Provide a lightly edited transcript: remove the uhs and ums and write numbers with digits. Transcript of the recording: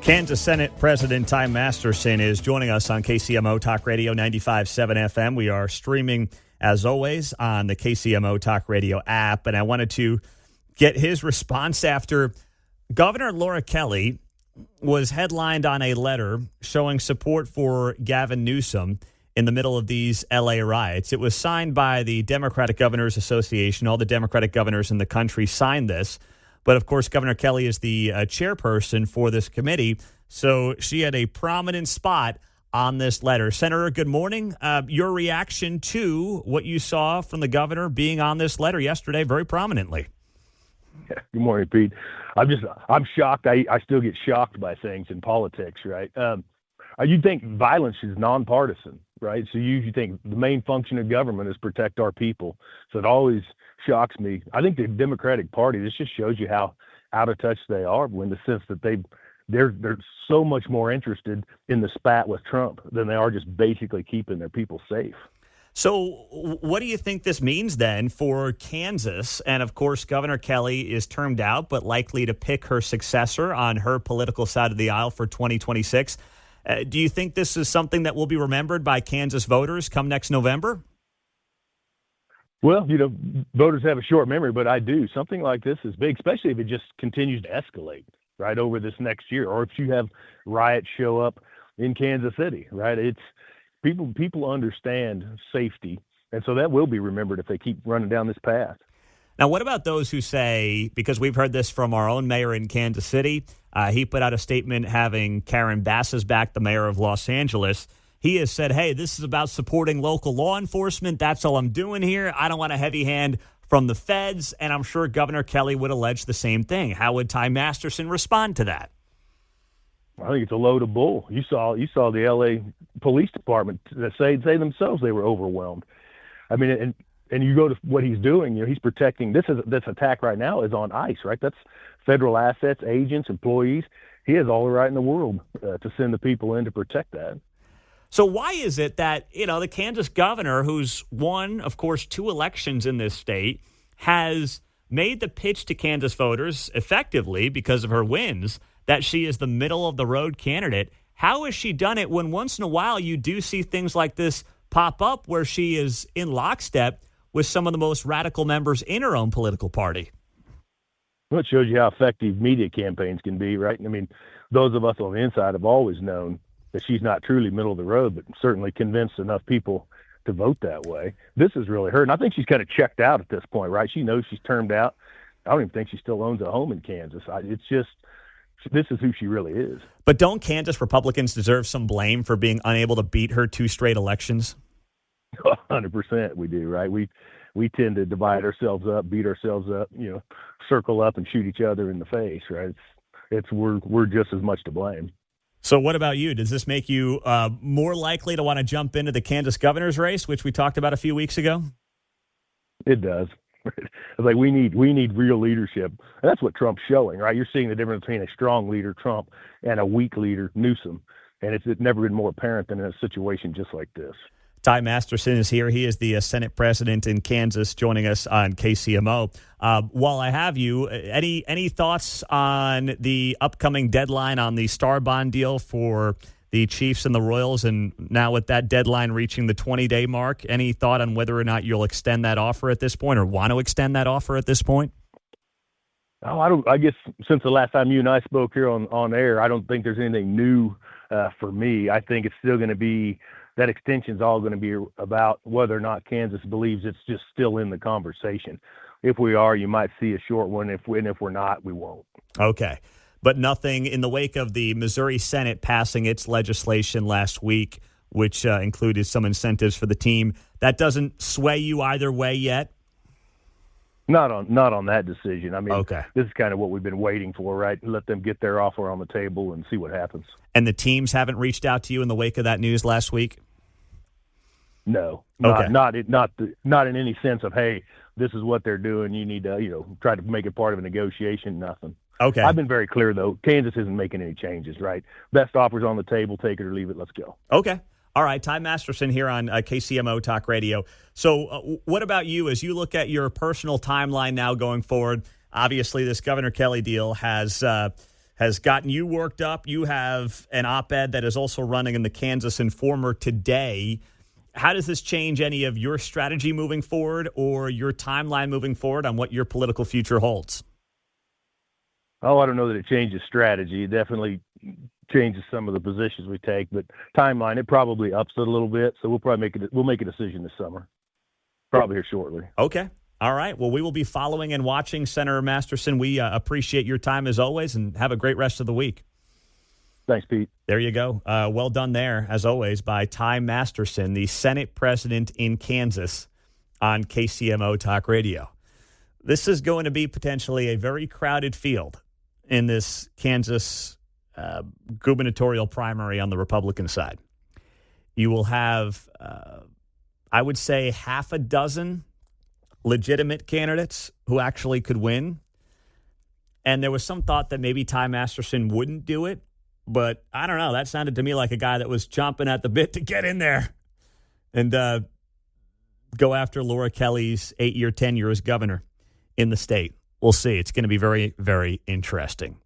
Kansas Senate President Ty Masterson is joining us on KCMO Talk Radio 95.7 FM. We are streaming, as always, on the KCMO Talk Radio app. And I wanted to get his response after Governor Laura Kelly was headlined on a letter showing support for Gavin Newsom in the middle of these L.A. riots. It was signed by the Democratic Governors Association. All the Democratic governors in the country signed this. But, of course, Governor Kelly is the chairperson for this committee, so she had a prominent spot on this letter. Senator, good morning. Your reaction to what you saw from the governor being on this letter yesterday very prominently. Yeah, good morning, Pete. I'm shocked. I still get shocked by things in politics, right? You think violence is nonpartisan, right? So you think the main function of government is protect our people. So it always shocks me. I think the Democratic Party, this just shows you how out of touch they are, in the sense that they're so much more interested in the spat with Trump than they are just basically keeping their people safe. So what do you think this means then for Kansas? And, of course, Governor Kelly is termed out, but likely to pick her successor on her political side of the aisle for 2026. Do you think this is something that will be remembered by Kansas voters come next November? Well, voters have a short memory, but I do. Something like this is big, especially if it just continues to escalate, right, over this next year, or if you have riots show up in Kansas City, right? It's people understand safety, and so that will be remembered if they keep running down this path. Now, what about those who say, because we've heard this from our own mayor in Kansas City, he put out a statement having Karen Bass back, the mayor of Los Angeles. He has said, hey, this is about supporting local law enforcement. That's all I'm doing here. I don't want a heavy hand from the feds. And I'm sure Governor Kelly would allege the same thing. How would Ty Masterson respond to that? I think it's a load of bull. You saw the L.A. Police Department say themselves they were overwhelmed. I mean, and you go to what he's doing. He's protecting. This attack right now is on ICE, right? That's federal assets, agents, employees. He has all the right in the world to send the people in to protect that. So why is it that, the Kansas governor, who's won, of course, 2 elections in this state, has made the pitch to Kansas voters effectively because of her wins that she is the middle-of-the-road candidate? How has she done it when once in a while you do see things like this pop up where she is in lockstep with some of the most radical members in her own political party? Well, it shows you how effective media campaigns can be, right? I mean, those of us on the inside have always known that she's not truly middle of the road, but certainly convinced enough people to vote that way. This is really her. And I think she's kind of checked out at this point, right? She knows she's termed out. I don't even think she still owns a home in Kansas. It's just, this is who she really is. But don't Kansas Republicans deserve some blame for being unable to beat her 2 straight elections? 100% we do, right? We tend to divide ourselves up, beat ourselves up, circle up and shoot each other in the face, right? We're just as much to blame. So what about you? Does this make you more likely to want to jump into the Kansas governor's race, which we talked about a few weeks ago? It does. It's like we need real leadership. And that's what Trump's showing, right? You're seeing the difference between a strong leader, Trump, and a weak leader, Newsom. And it's never been more apparent than in a situation just like this. Ty Masterson is here. He is the Senate president in Kansas, joining us on KCMO. While I have you, any thoughts on the upcoming deadline on the Star Bond deal for the Chiefs and the Royals? And now with that deadline reaching the 20-day mark, any thought on whether or not you'll extend that offer at this point or want to extend that offer at this point? Oh, I guess since the last time you and I spoke here on air, I don't think there's anything new for me. I think it's still going to be that extension is all going to be about whether or not Kansas believes it's just still in the conversation. If we are, you might see a short one. If we're not, we won't. Okay. But nothing in the wake of the Missouri Senate passing its legislation last week, which included some incentives for the team. That doesn't sway you either way yet? Not on that decision. I mean, okay. This is kind of what we've been waiting for, right? Let them get their offer on the table and see what happens. And the teams haven't reached out to you in the wake of that news last week? No, okay. not in any sense of, hey, this is what they're doing. You need to, try to make it part of a negotiation. Nothing. Okay. I've been very clear though. Kansas isn't making any changes, right? Best offers on the table. Take it or leave it. Let's go. Okay. All right. Ty Masterson here on KCMO Talk Radio. So what about you as you look at your personal timeline now going forward? Obviously, this Governor Kelly deal has has gotten you worked up. You have an op-ed that is also running in the Kansas Informer today. How does this change any of your strategy moving forward or your timeline moving forward on what your political future holds? Oh, I don't know that it changes strategy. It definitely changes some of the positions we take, but timeline, it probably ups it a little bit. So we'll make a decision this summer, probably here shortly. Okay. All right. Well, we will be following and watching, Senator Masterson. We appreciate your time as always, and have a great rest of the week. Thanks, Pete. There you go. Well done there, as always, by Ty Masterson, the Senate president in Kansas on KCMO Talk Radio. This is going to be potentially a very crowded field in this Kansas gubernatorial primary on the Republican side. You will have, I would say, half a dozen legitimate candidates who actually could win. And there was some thought that maybe Ty Masterson wouldn't do it. But I don't know. That sounded to me like a guy that was chomping at the bit to get in there and go after Laura Kelly's 8-year tenure as governor in the state. We'll see. It's going to be very, very interesting.